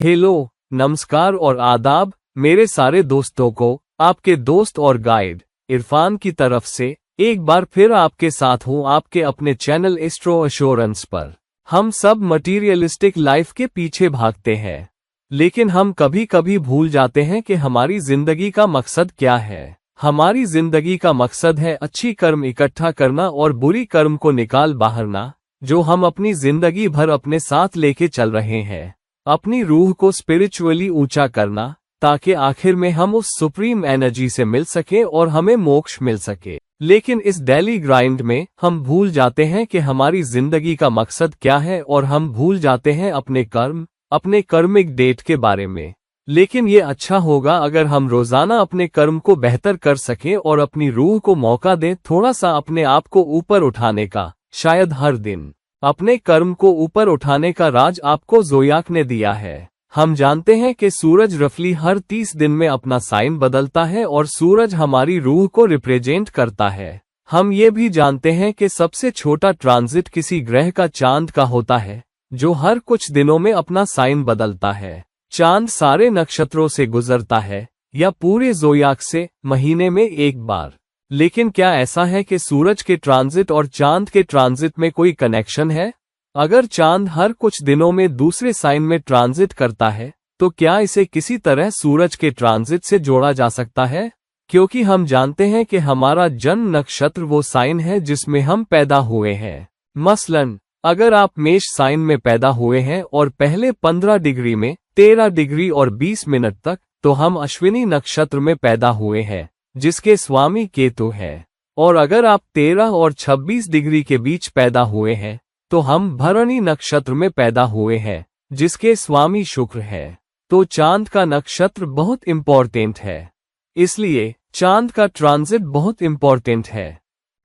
Hello, नमस्कार और आदाब मेरे सारे दोस्तों को। आपके दोस्त और गाइड इरफान की तरफ से एक बार फिर आपके साथ हूँ आपके अपने चैनल एस्ट्रो एश्योरेंस पर। हम सब मटीरियलिस्टिक लाइफ के पीछे भागते हैं, लेकिन हम कभी कभी भूल जाते हैं कि हमारी जिंदगी का मकसद क्या है। हमारी जिंदगी का मकसद है अच्छी कर्म इकट्ठा करना और बुरी कर्म को निकाल बाहरना, जो हम अपनी जिंदगी भर अपने साथ लेके चल रहे हैं। अपनी रूह को स्पिरिचुअली ऊंचा करना, ताकि आखिर में हम उस सुप्रीम एनर्जी से मिल सके और हमें मोक्ष मिल सके। लेकिन इस डेली ग्राइंड में हम भूल जाते हैं कि हमारी जिंदगी का मकसद क्या है, और हम भूल जाते हैं अपने कर्मिक डेट के बारे में। लेकिन ये अच्छा होगा अगर हम रोजाना अपने कर्म को बेहतर कर सकें और अपनी रूह को मौका दें थोड़ा सा अपने आप को ऊपर उठाने का। शायद हर दिन अपने कर्म को ऊपर उठाने का राज आपको ज़ोडिएक ने दिया है। हम जानते हैं कि सूरज रफली हर 30 दिन में अपना साइन बदलता है और सूरज हमारी रूह को रिप्रेजेंट करता है। हम ये भी जानते हैं कि सबसे छोटा ट्रांजिट किसी ग्रह का चांद का होता है, जो हर कुछ दिनों में अपना साइन बदलता है। चांद सारे नक्षत्रों से गुजरता है या पूरे ज़ोडिएक से महीने में एक बार। लेकिन क्या ऐसा है कि सूरज के ट्रांजिट और चांद के ट्रांजिट में कोई कनेक्शन है? अगर चांद हर कुछ दिनों में दूसरे साइन में ट्रांजिट करता है, तो क्या इसे किसी तरह सूरज के ट्रांजिट से जोड़ा जा सकता है? क्योंकि हम जानते हैं कि हमारा जन्म नक्षत्र वो साइन है जिसमें हम पैदा हुए हैं। मसलन अगर आप मेष साइन में पैदा हुए हैं और पहले 15 डिग्री में 13 डिग्री और 20 मिनट तक, तो हम अश्विनी नक्षत्र में पैदा हुए हैं, जिसके स्वामी केतु है। और अगर आप 13 और 26 डिग्री के बीच पैदा हुए हैं, तो हम भरणी नक्षत्र में पैदा हुए हैं, जिसके स्वामी शुक्र है। तो चांद का नक्षत्र बहुत इम्पोर्टेंट है, इसलिए चांद का ट्रांजिट बहुत इम्पोर्टेंट है।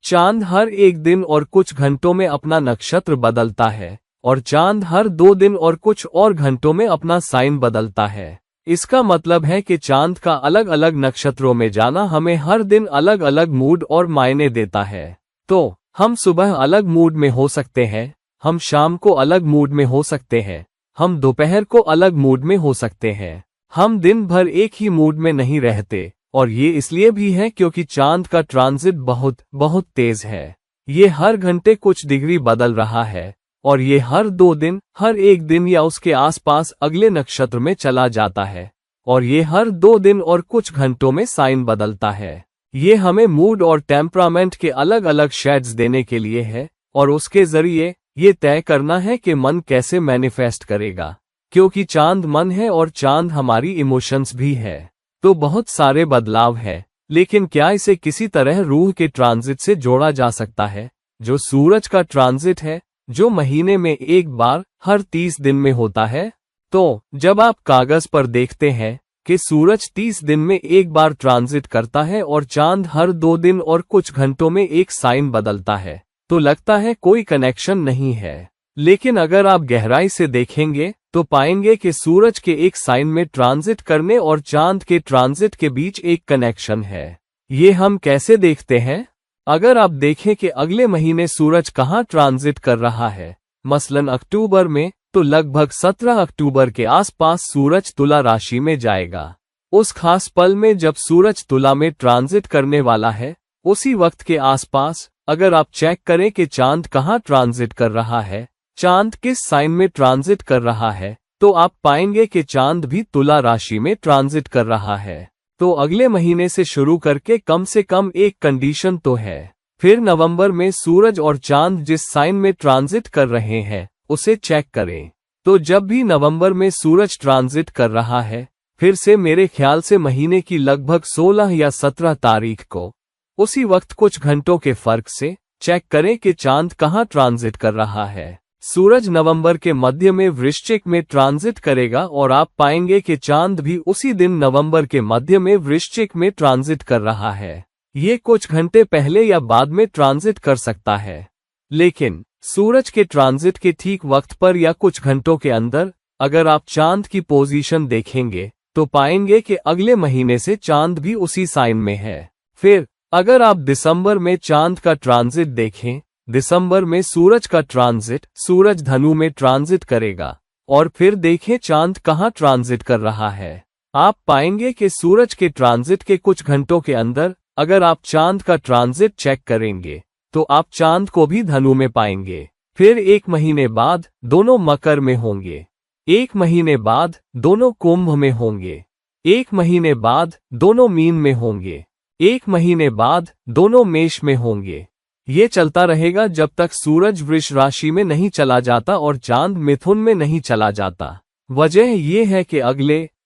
चांद हर एक दिन और कुछ घंटों में अपना नक्षत्र बदलता है, और चांद हर 2 दिन और कुछ और घंटों में अपना साइन बदलता है। इसका मतलब है कि चांद का अलग अलग नक्षत्रों में जाना हमें हर दिन अलग अलग मूड और मायने देता है। तो हम सुबह अलग मूड में हो सकते हैं, हम शाम को अलग मूड में हो सकते हैं, हम दोपहर को अलग मूड में हो सकते हैं। हम दिन भर एक ही मूड में नहीं रहते, और ये इसलिए भी है क्योंकि चांद का ट्रांजिट बहुत तेज है। ये हर घंटे कुछ डिग्री बदल रहा है, और ये हर 2 दिन, हर 1 दिन या उसके आसपास अगले नक्षत्र में चला जाता है, और ये हर 2 दिन और कुछ घंटों में साइन बदलता है। ये हमें मूड और टेम्परामेंट के अलग अलग शेड्स देने के लिए है, और उसके जरिए ये तय करना है कि मन कैसे मैनिफेस्ट करेगा, क्योंकि चांद मन है और चांद हमारी इमोशंस भी है। तो बहुत सारे बदलाव है, लेकिन क्या इसे किसी तरह रूह के ट्रांजिट से जोड़ा जा सकता है, जो सूरज का ट्रांजिट है, जो महीने में एक बार हर 30 दिन में होता है? तो जब आप कागज पर देखते हैं कि सूरज 30 दिन में एक बार ट्रांजिट करता है और चांद हर 2 दिन और कुछ घंटों में एक साइन बदलता है, तो लगता है कोई कनेक्शन नहीं है। लेकिन अगर आप गहराई से देखेंगे तो पाएंगे कि सूरज के एक साइन में ट्रांजिट करने और चांद के ट्रांजिट के बीच एक कनेक्शन है। ये हम कैसे देखते हैं? अगर आप देखें कि अगले महीने सूरज कहाँ ट्रांजिट कर रहा है, मसलन अक्टूबर में, तो लगभग 17 अक्टूबर के आसपास सूरज तुला राशि में जाएगा। उस खास पल में जब सूरज तुला में ट्रांजिट करने वाला है, उसी वक्त के आसपास अगर आप चेक करें कि चांद कहाँ ट्रांजिट कर रहा है, चांद किस साइन में ट्रांजिट कर रहा है, तो आप पाएंगे कि चांद भी तुला राशि में ट्रांजिट कर रहा है। तो अगले महीने से शुरू करके कम से कम एक कंडीशन तो है। फिर नवंबर में सूरज और चांद जिस साइन में ट्रांजिट कर रहे हैं, उसे चेक करें। तो जब भी नवंबर में सूरज ट्रांजिट कर रहा है, फिर से मेरे ख्याल से महीने की लगभग 16 या 17 तारीख को, उसी वक्त कुछ घंटों के फर्क से चेक करें कि चांद कहाँ ट्रांजिट कर रहा है। सूरज नवंबर के मध्य में वृश्चिक में ट्रांजिट करेगा, और आप पाएंगे कि चांद भी उसी दिन नवंबर के मध्य में वृश्चिक में ट्रांजिट कर रहा है। ये कुछ घंटे पहले या बाद में ट्रांजिट कर सकता है, लेकिन सूरज के ट्रांजिट के ठीक वक्त पर या कुछ घंटों के अंदर अगर आप चांद की पोजीशन देखेंगे, तो पाएंगे कि अगले महीने से चांद भी उसी साइन में है। फिर अगर आप दिसंबर में चांद का ट्रांजिट देखें, दिसंबर में सूरज का ट्रांजिट सूरज धनु में ट्रांजिट करेगा, और फिर देखें चांद कहाँ ट्रांजिट कर रहा है। आप पाएंगे कि सूरज के ट्रांजिट के कुछ घंटों के अंदर अगर आप चांद का ट्रांजिट चेक करेंगे तो आप चांद को भी धनु में पाएंगे। फिर 1 महीने बाद दोनों मकर में होंगे, 1 महीने बाद दोनों कुंभ में होंगे, 1 महीने बाद दोनों मीन में होंगे, 1 महीने बाद दोनों मेष में होंगे। ये चलता रहेगा जब तक सूरज वृष राशि में नहीं चला जाता और चांद मिथुन में नहीं चला जाता। वजह यह है कि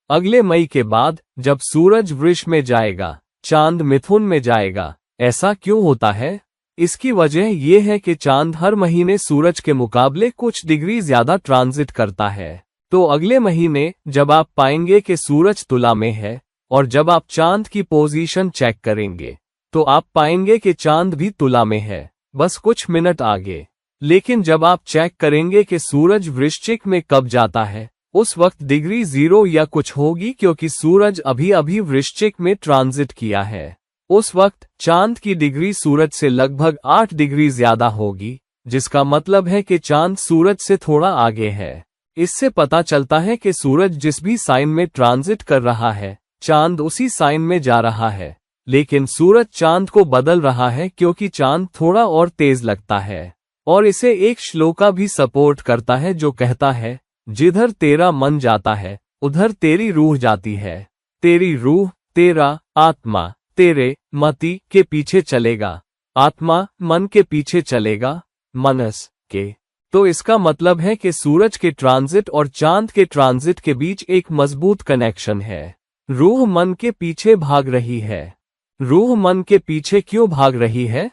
अगले मई के बाद जब सूरज वृष में जाएगा, चांद मिथुन में जाएगा। ऐसा क्यों होता है? इसकी वजह यह है कि चांद हर महीने सूरज के मुकाबले कुछ डिग्री ज्यादा ट्रांजिट करता है। तो अगले महीने जब आप पाएंगे कि सूरज तुला में है और जब आप चांद की पोजीशन चेक करेंगे तो आप पाएंगे कि चांद भी तुला में है, बस कुछ मिनट आगे। लेकिन जब आप चेक करेंगे कि सूरज वृश्चिक में कब जाता है, उस वक्त डिग्री 0 या कुछ होगी, क्योंकि सूरज अभी अभी वृश्चिक में ट्रांजिट किया है। उस वक्त चांद की डिग्री सूरज से लगभग 8 डिग्री ज्यादा होगी, जिसका मतलब है कि चांद सूरज से थोड़ा आगे है। इससे पता चलता है कि सूरज जिस भी साइन में ट्रांजिट कर रहा है, चांद उसी साइन में जा रहा है। लेकिन सूरज चांद को बदल रहा है क्योंकि चांद थोड़ा और तेज लगता है। और इसे एक श्लोका भी सपोर्ट करता है जो कहता है, जिधर तेरा मन जाता है उधर तेरी रूह जाती है। तेरी रूह, तेरा आत्मा तेरे मति के पीछे चलेगा, आत्मा मन के पीछे चलेगा, मनस के। तो इसका मतलब है कि सूरज के ट्रांजिट और चांद के ट्रांजिट के बीच एक मजबूत कनेक्शन है। रूह मन के पीछे भाग रही है। रूह मन के पीछे क्यों भाग रही है?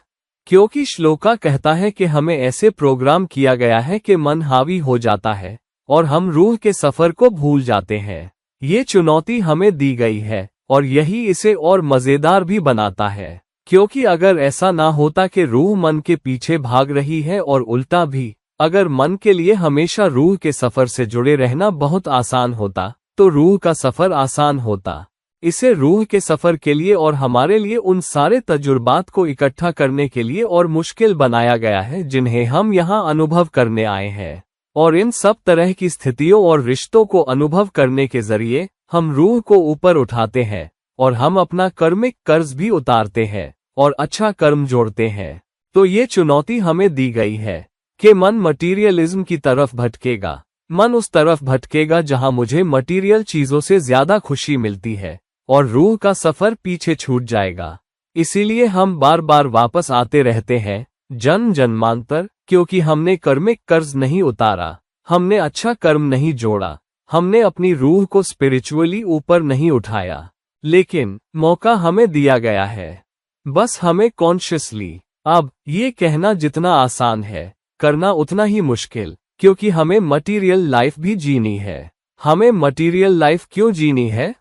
क्योंकि श्लोका कहता है कि हमें ऐसे प्रोग्राम किया गया है कि मन हावी हो जाता है और हम रूह के सफर को भूल जाते हैं। ये चुनौती हमें दी गई है और यही इसे और मजेदार भी बनाता है, क्योंकि अगर ऐसा ना होता कि रूह मन के पीछे भाग रही है और उल्टा भी, अगर मन के लिए हमेशा रूह के सफर से जुड़े रहना बहुत आसान होता तो रूह का सफर आसान होता। इसे रूह के सफर के लिए और हमारे लिए उन सारे तजुर्बात को इकट्ठा करने के लिए और मुश्किल बनाया गया है जिन्हें हम यहाँ अनुभव करने आए हैं। और इन सब तरह की स्थितियों और रिश्तों को अनुभव करने के जरिए हम रूह को ऊपर उठाते हैं और हम अपना कर्मिक कर्ज भी उतारते हैं और अच्छा कर्म जोड़ते हैं। तो ये चुनौती हमें दी गई है कि मन मटीरियलिज्म की तरफ भटकेगा। मन उस तरफ भटकेगा जहां मुझे मटीरियल चीजों से ज्यादा खुशी मिलती है और रूह का सफर पीछे छूट जाएगा। इसीलिए हम बार बार वापस आते रहते हैं जन्म जन्मांतर, क्योंकि हमने कर्मिक कर्ज नहीं उतारा, हमने अच्छा कर्म नहीं जोड़ा, हमने अपनी रूह को स्पिरिचुअली ऊपर नहीं उठाया। लेकिन मौका हमें दिया गया है, बस हमें कॉन्शियसली। अब ये कहना जितना आसान है, करना उतना ही मुश्किल, क्योंकि हमें मटीरियल लाइफ भी जीनी है। हमें मटीरियल लाइफ क्यों जीनी है?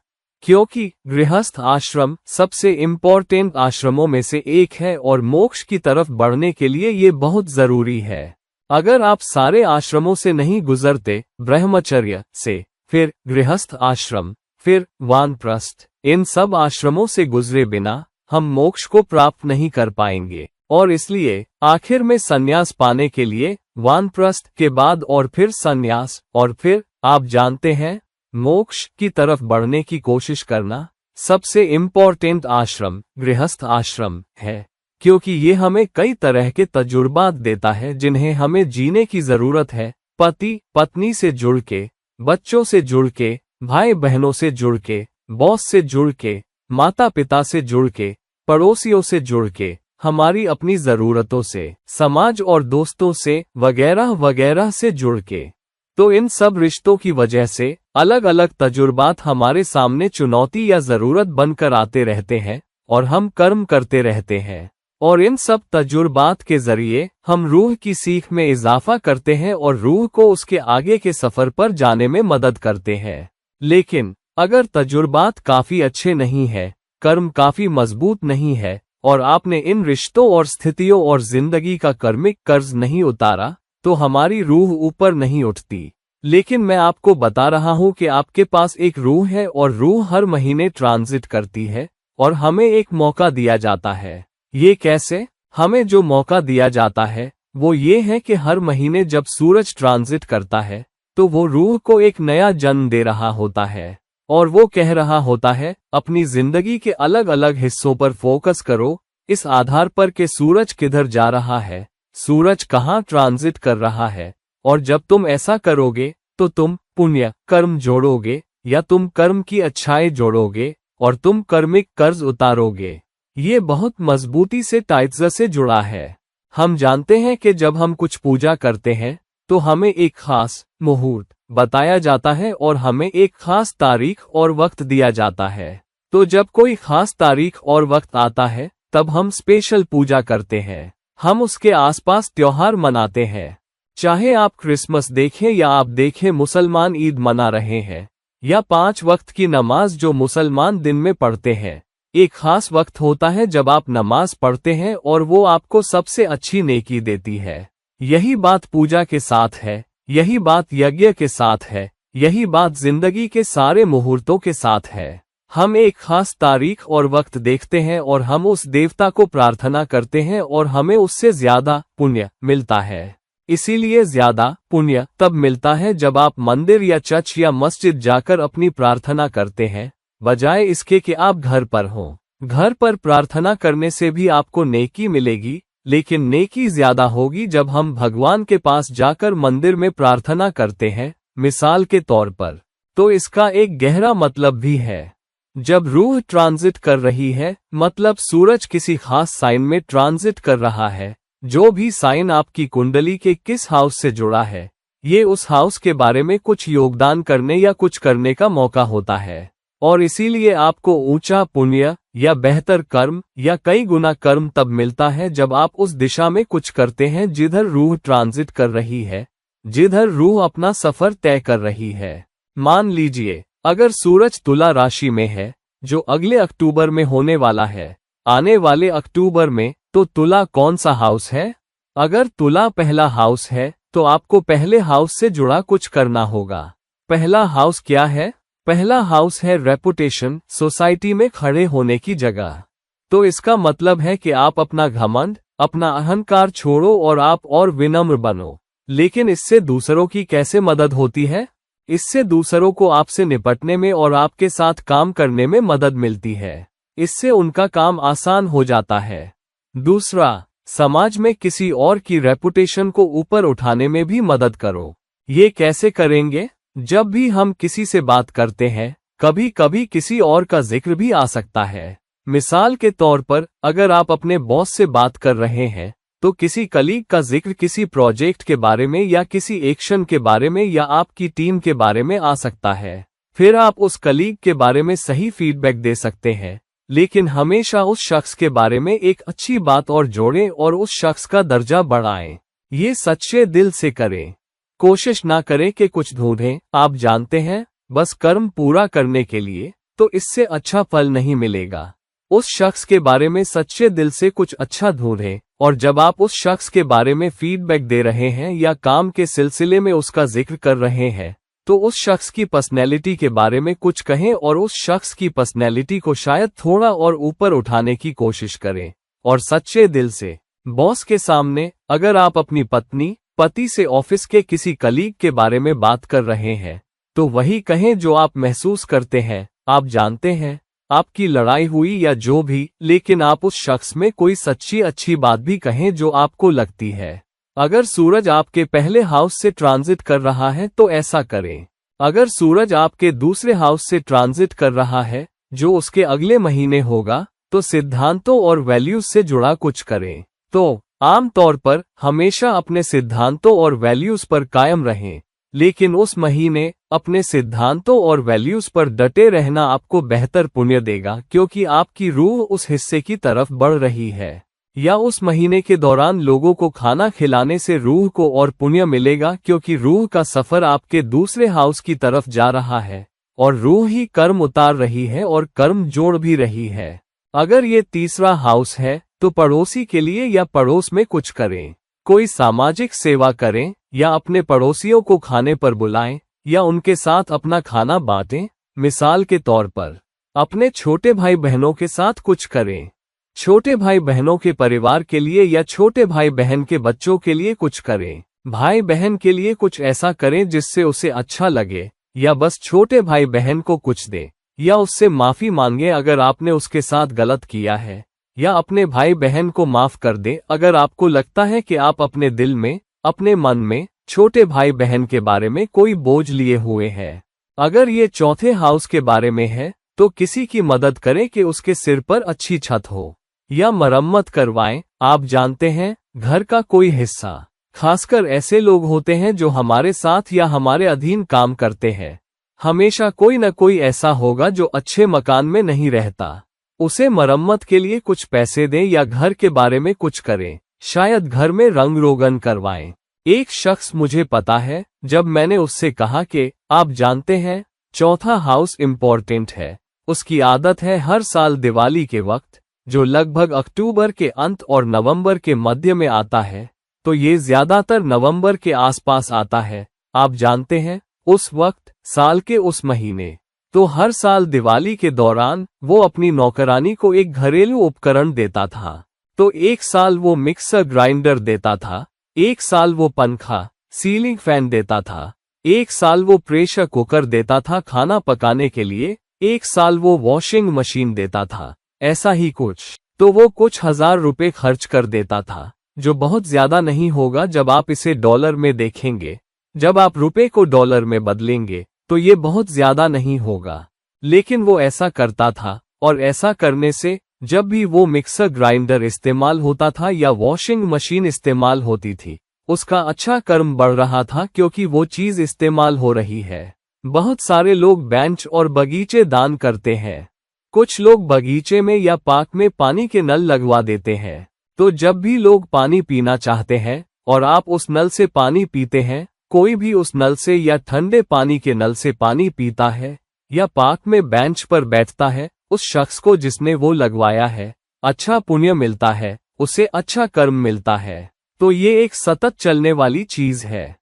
क्योंकि गृहस्थ आश्रम सबसे इम्पोर्टेंट आश्रमों में से एक है और मोक्ष की तरफ बढ़ने के लिए ये बहुत जरूरी है। अगर आप सारे आश्रमों से नहीं गुजरते, ब्रह्मचर्य से, फिर गृहस्थ आश्रम, फिर वानप्रस्थ, इन सब आश्रमों से गुजरे बिना हम मोक्ष को प्राप्त नहीं कर पाएंगे। और इसलिए आखिर में संन्यास पाने के लिए वानप्रस्थ के बाद और फिर संन्यास और फिर आप जानते हैं मोक्ष की तरफ बढ़ने की कोशिश करना सबसे इम्पोर्टेंट आश्रम गृहस्थ आश्रम है, क्योंकि ये हमें कई तरह के तजुर्बात देता है जिन्हें हमें जीने की जरूरत है। पति पत्नी से जुड़ के, बच्चों से जुड़ के, भाई बहनों से जुड़ के, बॉस से जुड़ के, माता पिता से जुड़ के, पड़ोसियों से जुड़ के, हमारी अपनी जरूरतों से, समाज और दोस्तों से वगैरह वगैरह से जुड़ के। तो इन सब रिश्तों की वजह से अलग अलग तजुर्बात हमारे सामने चुनौती या जरूरत बनकर आते रहते हैं और हम कर्म करते रहते हैं। और इन सब तजुर्बात के जरिए हम रूह की सीख में इजाफा करते हैं और रूह को उसके आगे के सफर पर जाने में मदद करते हैं। लेकिन अगर तजुर्बात काफी अच्छे नहीं है, कर्म काफी मजबूत नहीं है और आपने इन रिश्तों और स्थितियों और जिंदगी का कर्मिक कर्ज नहीं उतारा, तो हमारी रूह ऊपर नहीं उठती। लेकिन मैं आपको बता रहा हूं कि आपके पास एक रूह है और रूह हर महीने ट्रांजिट करती है और हमें एक मौका दिया जाता है। ये कैसे? हमें जो मौका दिया जाता है वो ये है कि हर महीने जब सूरज ट्रांजिट करता है तो वो रूह को एक नया जन्म दे रहा होता है और वो कह रहा होता है, अपनी जिंदगी के अलग अलग हिस्सों पर फोकस करो, इस आधार पर कि सूरज किधर जा रहा है, सूरज कहाँ ट्रांजिट कर रहा है। और जब तुम ऐसा करोगे तो तुम पुण्य कर्म जोड़ोगे या तुम कर्म की अच्छाई जोड़ोगे और तुम कर्मिक कर्ज उतारोगे। ये बहुत मजबूती से टाइत्स से जुड़ा है। हम जानते हैं कि जब हम कुछ पूजा करते हैं तो हमें एक खास मुहूर्त बताया जाता है और हमें एक खास तारीख और वक्त दिया जाता है। तो जब कोई खास तारीख और वक्त आता है तब हम स्पेशल पूजा करते हैं, हम उसके आसपास त्योहार मनाते हैं। चाहे आप क्रिसमस देखें या आप देखें मुसलमान ईद मना रहे हैं या 5 वक्त की नमाज जो मुसलमान दिन में पढ़ते हैं, एक खास वक्त होता है जब आप नमाज पढ़ते हैं और वो आपको सबसे अच्छी नेकी देती है। यही बात पूजा के साथ है, यही बात यज्ञ के साथ है, यही बात जिंदगी के सारे मुहूर्तों के साथ है। हम एक खास तारीख और वक्त देखते हैं और हम उस देवता को प्रार्थना करते हैं और हमें उससे ज्यादा पुण्य मिलता है। इसीलिए ज्यादा पुण्य तब मिलता है जब आप मंदिर या चर्च या मस्जिद जाकर अपनी प्रार्थना करते हैं, बजाय इसके कि आप घर पर हों। घर पर प्रार्थना करने से भी आपको नेकी मिलेगी, लेकिन नेकी ज्यादा होगी जब हम भगवान के पास जाकर मंदिर में प्रार्थना करते हैं, मिसाल के तौर पर। तो इसका एक गहरा मतलब भी है। जब रूह ट्रांजिट कर रही है, मतलब सूरज किसी खास साइन में ट्रांजिट कर रहा है, जो भी साइन आपकी कुंडली के किस हाउस से जुड़ा है, ये उस हाउस के बारे में कुछ योगदान करने या कुछ करने का मौका होता है। और इसीलिए आपको ऊंचा पुण्य या बेहतर कर्म या कई गुना कर्म तब मिलता है जब आप उस दिशा में कुछ करते हैं जिधर रूह ट्रांजिट कर रही है, जिधर रूह अपना सफर तय कर रही है। मान लीजिए अगर सूरज तुला राशि में है, जो अगले अक्टूबर में होने वाला है, आने वाले अक्टूबर में, तो तुला कौन सा हाउस है? अगर तुला पहला हाउस है तो आपको पहले हाउस से जुड़ा कुछ करना होगा। पहला हाउस क्या है? पहला हाउस है रेपुटेशन, सोसाइटी में खड़े होने की जगह। तो इसका मतलब है कि आप अपना घमंड, अपना अहंकार छोड़ो और आप और विनम्र बनो। लेकिन इससे दूसरों की कैसे मदद होती है? इससे दूसरों को आपसे निपटने में और आपके साथ काम करने में मदद मिलती है। इससे उनका काम आसान हो जाता है। दूसरा, समाज में किसी और की रेपुटेशन को ऊपर उठाने में भी मदद करो। ये कैसे करेंगे? जब भी हम किसी से बात करते हैं, कभी कभी किसी और का जिक्र भी आ सकता है। मिसाल के तौर पर, अगर आप अपने बॉस से बात कर रहे हैं तो किसी कलीग का जिक्र किसी प्रोजेक्ट के बारे में या किसी एक्शन के बारे में या आपकी टीम के बारे में आ सकता है। फिर आप उस कलीग के बारे में सही फीडबैक दे सकते हैं, लेकिन हमेशा उस शख्स के बारे में एक अच्छी बात और जोड़ें और उस शख्स का दर्जा बढ़ाएं। ये सच्चे दिल से करें। कोशिश ना करें कि कुछ ढूंढें, आप जानते हैं, बस कर्म पूरा करने के लिए, तो इससे अच्छा फल नहीं मिलेगा। उस शख्स के बारे में सच्चे दिल से कुछ अच्छा ढूंढें और जब आप उस शख्स के बारे में फीडबैक दे रहे हैं या काम के सिलसिले में उसका जिक्र कर रहे हैं, तो उस शख्स की पर्सनैलिटी के बारे में कुछ कहें और उस शख्स की पर्सनैलिटी को शायद थोड़ा और ऊपर उठाने की कोशिश करें। और सच्चे दिल से बॉस के सामने अगर आप अपनी पत्नी, पति से ऑफिस के किसी कलीग के बारे में बात कर रहे हैं, तो वही कहें जो आप महसूस करते हैं। आप जानते हैं, आपकी लड़ाई हुई या जो भी, लेकिन आप उस शख्स में कोई सच्ची अच्छी बात भी कहें जो आपको लगती है। अगर सूरज आपके पहले हाउस से ट्रांजिट कर रहा है तो ऐसा करें। अगर सूरज आपके दूसरे हाउस से ट्रांजिट कर रहा है, जो उसके अगले महीने होगा, तो सिद्धांतों और वैल्यूज से जुड़ा कुछ करें। तो आमतौर पर हमेशा अपने सिद्धांतों और वैल्यूज पर कायम रहें, लेकिन उस महीने अपने सिद्धांतों और वैल्यूज पर डटे रहना आपको बेहतर पुण्य देगा, क्योंकि आपकी रूह उस हिस्से की तरफ बढ़ रही है। या उस महीने के दौरान लोगों को खाना खिलाने से रूह को और पुण्य मिलेगा, क्योंकि रूह का सफर आपके दूसरे हाउस की तरफ जा रहा है और रूह ही कर्म उतार रही है और कर्म जोड़ भी रही है। अगर ये तीसरा हाउस है तो पड़ोसी के लिए या पड़ोस में कुछ करें। कोई सामाजिक सेवा करें या अपने पड़ोसियों को खाने पर बुलाएं या उनके साथ अपना खाना बांटें। मिसाल के तौर पर, अपने छोटे भाई बहनों के साथ कुछ करें। छोटे भाई बहनों के परिवार के लिए या छोटे भाई बहन के बच्चों के लिए कुछ करें। भाई बहन के लिए कुछ ऐसा करें जिससे उसे अच्छा लगे, या बस छोटे भाई बहन को कुछ दे, या उससे माफी मांगे अगर आपने उसके साथ गलत किया है, या अपने भाई बहन को माफ कर दे अगर आपको लगता है कि आप अपने दिल में, अपने मन में छोटे भाई बहन के बारे में कोई बोझ लिए हुए हैं। अगर ये चौथे हाउस के बारे में है तो किसी की मदद करें कि उसके सिर पर अच्छी छत हो, या मरम्मत करवाएं। आप जानते हैं, घर का कोई हिस्सा, खासकर ऐसे लोग होते हैं जो हमारे साथ या हमारे अधीन काम करते हैं, हमेशा कोई न कोई ऐसा होगा जो अच्छे मकान में नहीं रहता। उसे मरम्मत के लिए कुछ पैसे दें या घर के बारे में कुछ करें, शायद घर में रंग रोगन करवाएं। एक शख्स, मुझे पता है, जब मैंने उससे कहा कि आप जानते हैं चौथा हाउस इम्पोर्टेंट है, उसकी आदत है हर साल दिवाली के वक्त, जो लगभग अक्टूबर के अंत और नवंबर के मध्य में आता है, तो ये ज्यादातर नवंबर के आसपास आता है। आप जानते हैं, उस वक्त, साल के उस महीने, तो हर साल दिवाली के दौरान वो अपनी नौकरानी को एक घरेलू उपकरण देता था। तो एक साल वो मिक्सर ग्राइंडर देता था, एक साल वो पंखा, सीलिंग फैन देता था, एक साल वो प्रेशर कुकर देता था खाना पकाने के लिए, एक साल वो वॉशिंग मशीन देता था, ऐसा ही कुछ। तो वो कुछ $1000 खर्च कर देता था, जो बहुत ज्यादा नहीं होगा जब आप इसे डॉलर में देखेंगे। जब आप रुपए को डॉलर में बदलेंगे तो ये बहुत ज्यादा नहीं होगा, लेकिन वो ऐसा करता था, और ऐसा करने से जब भी वो मिक्सर ग्राइंडर इस्तेमाल होता था या वॉशिंग मशीन इस्तेमाल होती थी, उसका अच्छा कर्म बढ़ रहा था क्योंकि वो चीज इस्तेमाल हो रही है। बहुत सारे लोग बेंच और बगीचे दान करते हैं। कुछ लोग बगीचे में या पार्क में पानी के नल लगवा देते हैं, तो जब भी लोग पानी पीना चाहते हैं और आप उस नल से पानी पीते हैं, कोई भी उस नल से या ठंडे पानी के नल से पानी पीता है या पार्क में बेंच पर बैठता है, उस शख्स को जिसने वो लगवाया है अच्छा पुण्य मिलता है, उसे अच्छा कर्म मिलता है। तो ये एक सतत चलने वाली चीज है।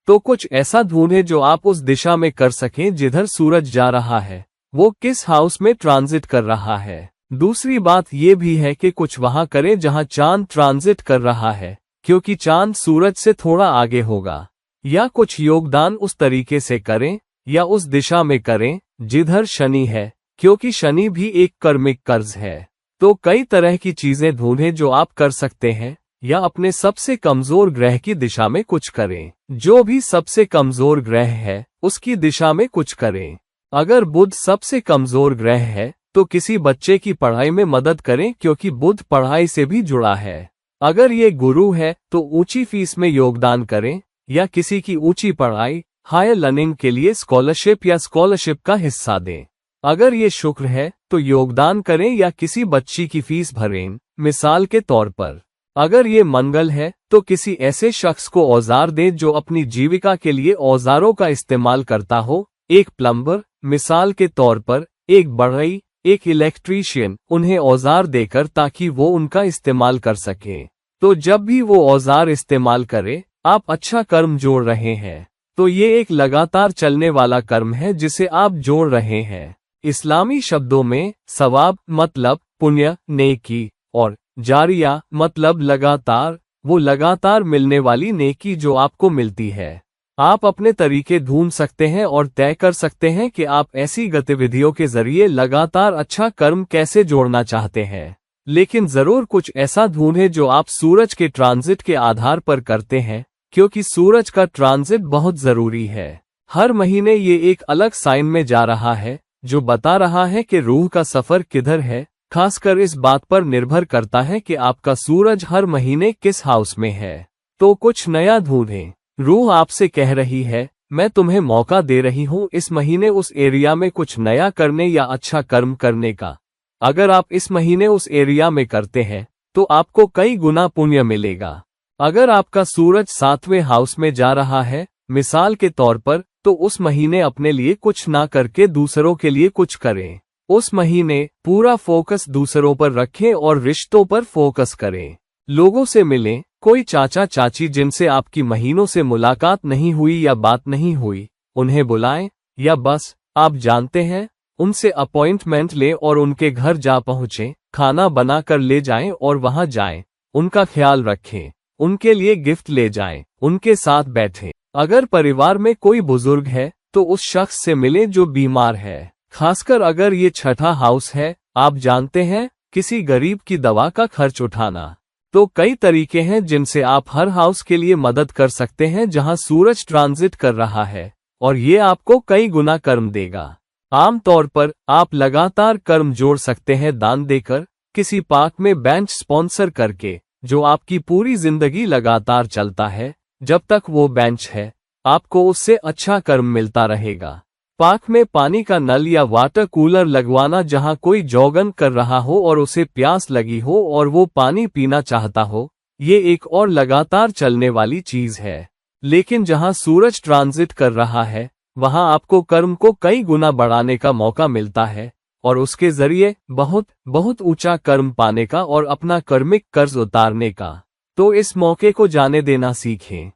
तो कुछ ऐसा ढूंढें जो आप उस दिशा में कर सकें जिधर सूरज जा रहा है, वो किस हाउस में ट्रांजिट कर रहा है। दूसरी बात यह भी है कि कुछ वहां करें जहां चांद ट्रांजिट कर रहा है, क्योंकि चांद सूरज से थोड़ा आगे होगा। या कुछ योगदान उस तरीके से करें या उस दिशा में करें जिधर शनि है, क्योंकि शनि भी एक कर्मिक कर्ज है। तो कई तरह की चीजें ढूंढें जो आप कर सकते हैं, या अपने सबसे कमजोर ग्रह की दिशा में कुछ करें। जो भी सबसे कमजोर ग्रह है उसकी दिशा में कुछ करें। अगर बुध सबसे कमजोर ग्रह है तो किसी बच्चे की पढ़ाई में मदद करें, क्योंकि बुध पढ़ाई से भी जुड़ा है। अगर ये गुरु है तो ऊंची फीस में योगदान करें, या किसी की ऊंची पढ़ाई, हायर लर्निंग के लिए स्कॉलरशिप या स्कॉलरशिप का हिस्सा दें। अगर ये शुक्र है तो योगदान करें या किसी बच्ची की फीस भरें, मिसाल के तौर पर। अगर ये मंगल है तो किसी ऐसे शख्स को औजार दें जो अपनी जीविका के लिए औजारों का इस्तेमाल करता हो, एक प्लम्बर, मिसाल के तौर पर, एक बढ़ई, एक इलेक्ट्रीशियन, उन्हें औजार देकर ताकि वो उनका इस्तेमाल कर सकें। तो जब भी वो औजार इस्तेमाल करे, आप अच्छा कर्म जोड़ रहे हैं। तो ये एक लगातार चलने वाला कर्म है जिसे आप जोड़ रहे हैं। इस्लामी शब्दों में सवाब मतलब पुण्य, नेकी, और जारिया मतलब लगातार, वो लगातार मिलने वाली नेकी जो आपको मिलती है। आप अपने तरीके ढूंढ सकते हैं और तय कर सकते हैं कि आप ऐसी गतिविधियों के जरिए लगातार अच्छा कर्म कैसे जोड़ना चाहते हैं। लेकिन जरूर कुछ ऐसा ढूंढें जो आप सूरज के ट्रांजिट के आधार पर करते हैं, क्योंकि सूरज का ट्रांजिट बहुत जरूरी है। हर महीने ये एक अलग साइन में जा रहा है जो बता रहा है कि रूह का सफर किधर है। खासकर इस बात पर निर्भर करता है कि आपका सूरज हर महीने किस हाउस में है। तो कुछ नया ढूंढें। रूह आपसे कह रही है, मैं तुम्हें मौका दे रही हूँ इस महीने उस एरिया में कुछ नया करने या अच्छा कर्म करने का। अगर आप इस महीने उस एरिया में करते हैं तो आपको कई गुना पुण्य मिलेगा। अगर आपका सूरज 7वें हाउस में जा रहा है, मिसाल के तौर पर, तो उस महीने अपने लिए कुछ ना करके दूसरों के लिए कुछ करें। उस महीने पूरा फोकस दूसरों पर रखें और रिश्तों पर फोकस करें। लोगों से मिलें, कोई चाचा चाची जिनसे आपकी महीनों से मुलाकात नहीं हुई या बात नहीं हुई, उन्हें बुलाएं, या बस, आप जानते हैं, उनसे अपॉइंटमेंट लें और उनके घर जा पहुंचें, खाना बना कर ले जाएं और वहां जाएं, उनका ख्याल रखें। उनके लिए गिफ्ट ले जाएं, उनके साथ बैठें। अगर परिवार में कोई बुजुर्ग है तो उस शख्स से मिलें जो बीमार है। खासकर अगर ये छठा हाउस है, आप जानते हैं, किसी गरीब की दवा का खर्च उठाना। तो कई तरीके हैं जिनसे आप हर हाउस के लिए मदद कर सकते हैं जहां सूरज ट्रांजिट कर रहा है, और ये आपको कई गुना कर्म देगा। आमतौर पर आप लगातार कर्म जोड़ सकते हैं दान देकर, किसी पार्क में बेंच स्पॉन्सर करके, जो आपकी पूरी जिंदगी लगातार चलता है। जब तक वो बेंच है, आपको उससे अच्छा कर्म मिलता रहेगा। पार्क में पानी का नल या वाटर कूलर लगवाना जहां कोई जॉगिंग कर रहा हो और उसे प्यास लगी हो और वो पानी पीना चाहता हो, ये एक और लगातार चलने वाली चीज है। लेकिन जहां सूरज ट्रांजिट कर रहा है, वहां आपको कर्म को कई गुना बढ़ाने का मौका मिलता है और उसके जरिए बहुत बहुत ऊंचा कर्म पाने का और अपना कर्मिक कर्ज उतारने का। तो इस मौके को जाने देना सीखें।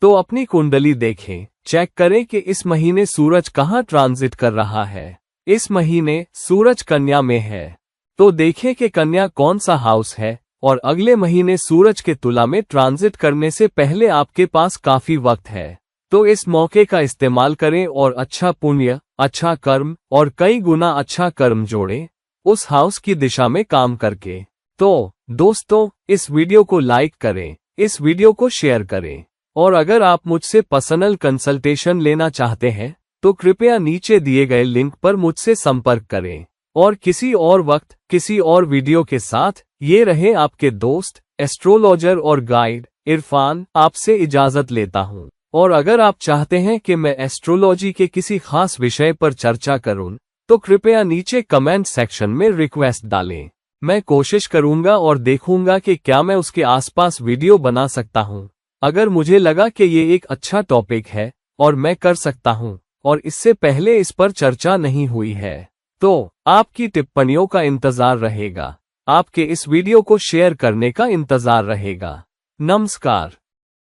तो अपनी कुंडली देखें, चेक करें कि इस महीने सूरज कहाँ ट्रांजिट कर रहा है। इस महीने सूरज कन्या में है, तो देखें कि कन्या कौन सा हाउस है, और अगले महीने सूरज के तुला में ट्रांजिट करने से पहले आपके पास काफी वक्त है। तो इस मौके का इस्तेमाल करें और अच्छा पुण्य, अच्छा कर्म और कई गुना अच्छा कर्म जोड़ें, उस हाउस की दिशा में काम करके। तो दोस्तों, इस वीडियो को लाइक करें, इस वीडियो को शेयर करें, और अगर आप मुझसे पर्सनल कंसल्टेशन लेना चाहते हैं तो कृपया नीचे दिए गए लिंक पर मुझसे संपर्क करें। और किसी और वक्त किसी और वीडियो के साथ ये रहे आपके दोस्त, एस्ट्रोलॉजर और गाइड इरफान, आपसे इजाजत लेता हूँ। और अगर आप चाहते हैं कि मैं एस्ट्रोलॉजी के किसी खास विषय पर चर्चा करूं, तो कृपया नीचे कमेंट सेक्शन में रिक्वेस्ट डालें। मैं कोशिश करूंगा और देखूंगा कि क्या मैं उसके आसपास वीडियो बना सकता हूं। अगर मुझे लगा कि ये एक अच्छा टॉपिक है और मैं कर सकता हूं, और इससे पहले इस पर चर्चा नहीं हुई है, तो आपकी टिप्पणियों का इंतजार रहेगा। आपके इस वीडियो को शेयर करने का इंतजार रहेगा। नमस्कार।